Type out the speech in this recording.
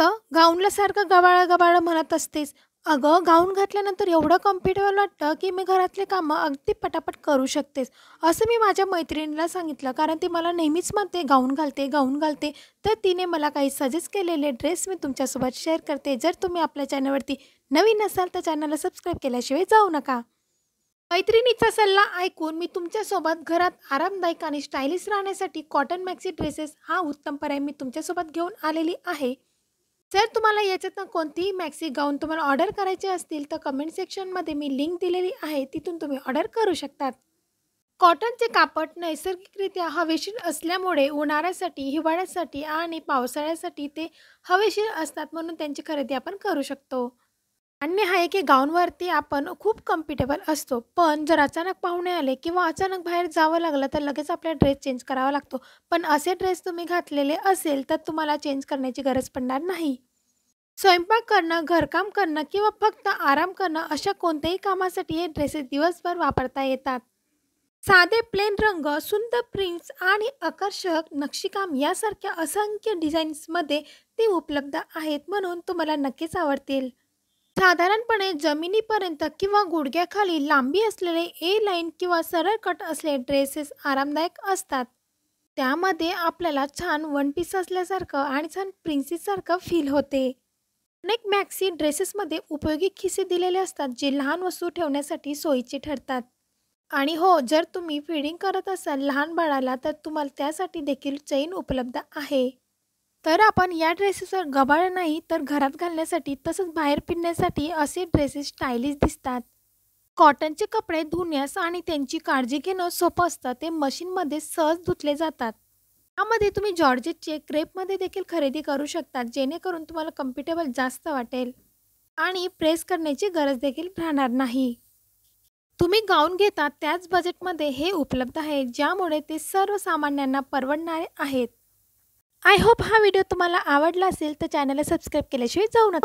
गं, गाऊनला सारखं गबाळं-गबाळं म्हणत असतेस. अगं, गाऊन घातल्यानंतर एवढं कम्फर्टेबल वाटतं, की मी घरातले कामं अगदी पटापट करू शकतेस. असं मी माझ्या मैत्रिणीला सांगितलं, कारण ती मला नेहमीच म्हणते, "गाऊन घालते, गाऊन घालते." तर तिने मला काही सजेस्ट केलेले ड्रेस मी तुमच्यासोबत शेअर करते. जर तुम्ही आपल्या चॅनलवरती नवीन असाल, तर चॅनलला सबस्क्राईब केल्याशिवाय जाऊ नका. मैत्रिणीचा सल्ला ऐकून मी तुमच्यासोबत घरात आरामदायक आणि स्टायलिश राहण्यासाठी कॉटन मॅक्सी ड्रेसेस हा उत्तम पर्याय मी तुमच्यासोबत घेऊन आलेली आहे. जर तुम्हाला याच्यातनं कोणतीही मॅक्सी गाऊन तुम्हाला ऑर्डर करायचे असतील तर कमेंट सेक्शनमध्ये मी लिंक दिलेली आहे, तिथून तुम्ही ऑर्डर करू शकतात. कॉटनचे कापड नैसर्गिकरित्या हवेशीर असल्यामुळे उन्हाळ्यासाठी, हिवाळ्यासाठी आणि पावसाळ्यासाठी ते हवेशीर असतात, म्हणून त्यांची खरेदी आपण करू शकतो. मान्य आहे की गाऊनवरती आपण खूप कम्फर्टेबल असतो, पण जर अचानक पाहुणे आले किंवा अचानक बाहेर जावं लागलं तर लगेच आपला ड्रेस चेंज करावा लागतो. पण असे ड्रेस तुम्ही घातलेले असेल तर तुम्हाला चेंज करण्याची गरज पडणार नाही. स्वयंपाक करणं, घरकाम करणं किंवा फक्त आराम करणं अशा कोणत्याही कामासाठी हे ड्रेसेस दिवसभर वापरता येतात. साधे प्लेन रंग, सुंदर प्रिंट्स आणि आकर्षक नक्षीकाम यासारख्या असंख्य डिझाईन्समध्ये ते उपलब्ध आहेत, म्हणून तुम्हाला नक्कीच आवडतील. साधारणपणे जमिनीपर्यंत किंवा गुडघ्याखाली लांबी असलेले ए लाईन किंवा सरळ कट असलेले ड्रेसेस आरामदायक असतात. त्यामध्ये आपल्याला छान वन पीस असल्यासारखं आणि छान प्रिन्सेससारखं फील होते. अनेक मॅक्सी ड्रेसेसमध्ये उपयोगी खिसे दिलेले असतात, जे लहान वस्तू ठेवण्यासाठी सोयीचे ठरतात. आणि हो, जर तुम्ही फीडिंग करत असाल लहान बाळाला तर तुम्हाला त्यासाठी देखील चैन उपलब्ध आहे. तर आपण या ड्रेसेसवर गबाळ नाही तर घरात घालण्यासाठी तसंच बाहेर फिरण्यासाठी असे ड्रेसेस स्टायलिश दिसतात. कॉटनचे कपडे धुण्यास आणि त्यांची काळजी घेणं सोपं असतं. ते मशीनमध्ये सहज धुतले जातात. यामध्ये तुम्ही जॉर्जेटचे क्रेपमध्ये देखील खरेदी करू शकतात, जेणेकरून तुम्हाला कम्फर्टेबल जास्त वाटेल आणि प्रेस करण्याची गरज देखील राहणार नाही. तुम्ही गाऊन घेता त्याच बजेटमध्ये हे उपलब्ध आहे, ज्यामुळे ते सर्वसामान्यांना परवडणारे आहेत. आय होप हा व्हिडिओ तुम्हाला आवडला असेल तर चॅनलला सबस्क्राईब केल्याशिवाय जाऊ नका.